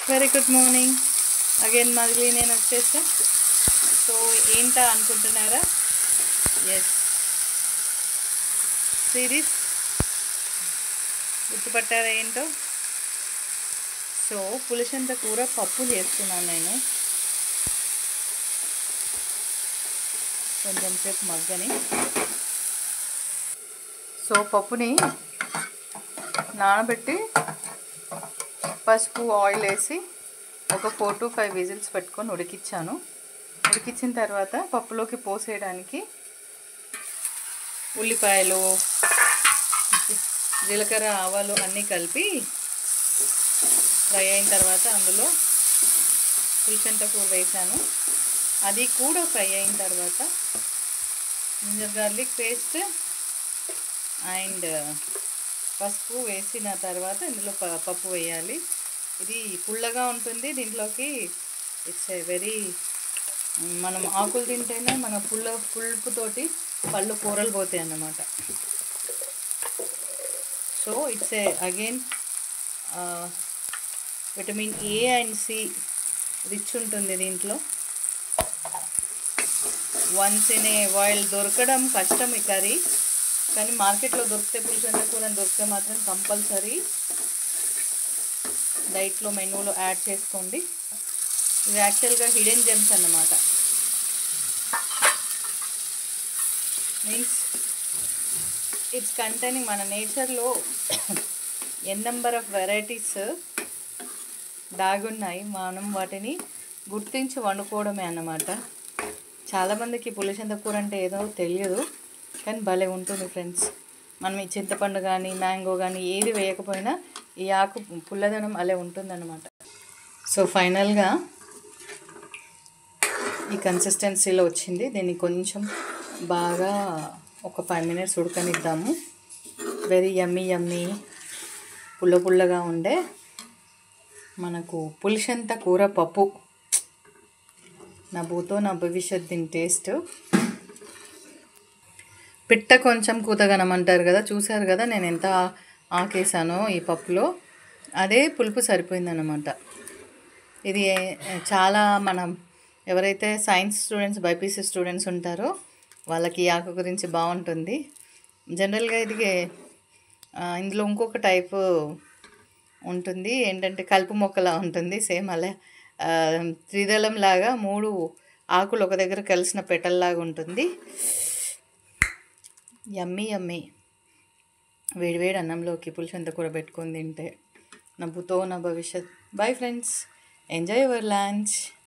Very good morning again మళ్ళీ నేను వచ్చేసా. సో ఏంటా అనుకుంటున్నారా? ఎస్, సిరీస్ గుర్తుపట్టారా ఏంటో? సో పులిసెంత కూర పప్పు చేస్తున్నాను నేను. కొంచెం సేపు మగ్గని. సో పప్పుని నానబెట్టి పసుపు ఆయిల్ వేసి ఒక 4 to 5 విజిల్స్ పెట్టుకొని ఉడికించాను. ఉడికించిన తర్వాత పప్పులోకి పోసేయడానికి ఉల్లిపాయలు, జీలకర్ర, ఆవాలు అన్నీ కలిపి ఫ్రై అయిన తర్వాత అందులో పులిసెంత కూర వేసాను. అది కూడా ఫ్రై అయిన తర్వాత జింజర్ గార్లిక్ పేస్ట్ అండ్ పసుపు వేసిన తర్వాత ఇందులో పప్పు వేయాలి. ఇది పుల్లగా ఉంటుంది. దీంట్లోకి ఇట్స్ ఏ వెరీ, మనం ఆకులు తింటేనే మన పులుపుతోటి పళ్ళు కూరలు పోతాయి అన్నమాట. So it's a again vitamin A and C rich ఉంటుంది దీంట్లో. వన్స్ ఇన్ ఏ వైల్ దొరకడం కష్టం ఈ కర్రీ, కానీ మార్కెట్లో దొరికితే పులిసెంత కూర దొరికితే మాత్రం కంపల్సరీ డైట్లో మెనూలో యాడ్ చేసుకోండి. ఇవి యాక్చువల్గా హిడెన్ జెమ్స్ అన్నమాట. మీన్స్ ఇట్స్ కంటైనింగ్ మన నేచర్లో ఎన్ నెంబర్ ఆఫ్ వెరైటీస్ దాగున్నాయి. మనం వాటిని గుర్తించి వండుకోవడమే అన్నమాట. చాలామందికి పులిసెంత కూర అంటే ఏదో తెలియదు, కానీ భలే ఉంటుంది ఫ్రెండ్స్. మనం ఈ చింతపండు కానీ మ్యాంగో కానీ ఏది వేయకపోయినా ఈ ఆకు పుల్లదనం అలా ఉంటుందన్నమాట. సో ఫైనల్గా ఈ కన్సిస్టెన్సీలో వచ్చింది. దీన్ని కొంచెం బాగా ఒక 5 minutes ఉడకనిద్దాము. వెరీ యమ్మీ యమ్మీ పుల్లగా ఉండే మనకు పులిసెంత కూర పప్పు. నా భూతో నా భవిష్యత్ దీని టేస్ట్. పిట్ట కొంచెం కూతగనమంటారు కదా, చూశారు కదా నేను ఎంత ఆకేసానో ఈ పప్పులో. అదే పులుపు సరిపోయిందన్నమాట. ఇది చాలా మనం ఎవరైతే సైన్స్ స్టూడెంట్స్, బైపీసీ స్టూడెంట్స్ ఉంటారో వాళ్ళకి ఈ ఆకు గురించి బాగుంటుంది. జనరల్గా ఇది ఇందులో ఇంకొక టైపు ఉంటుంది, ఏంటంటే కలుపు మొక్కలా ఉంటుంది. సేమ్ అలా త్రిదళం లాగా 3 ఆకులు ఒక దగ్గర కలిసిన పెటల్లాగా ఉంటుంది. యమ్మీ యమ్మీ. వేడివేడి అన్నంలోకి పులిసెంత కూర పెట్టుకొని తింటే నవ్వుతో నా భవిష్యత్. Bye friends, enjoy your lunch.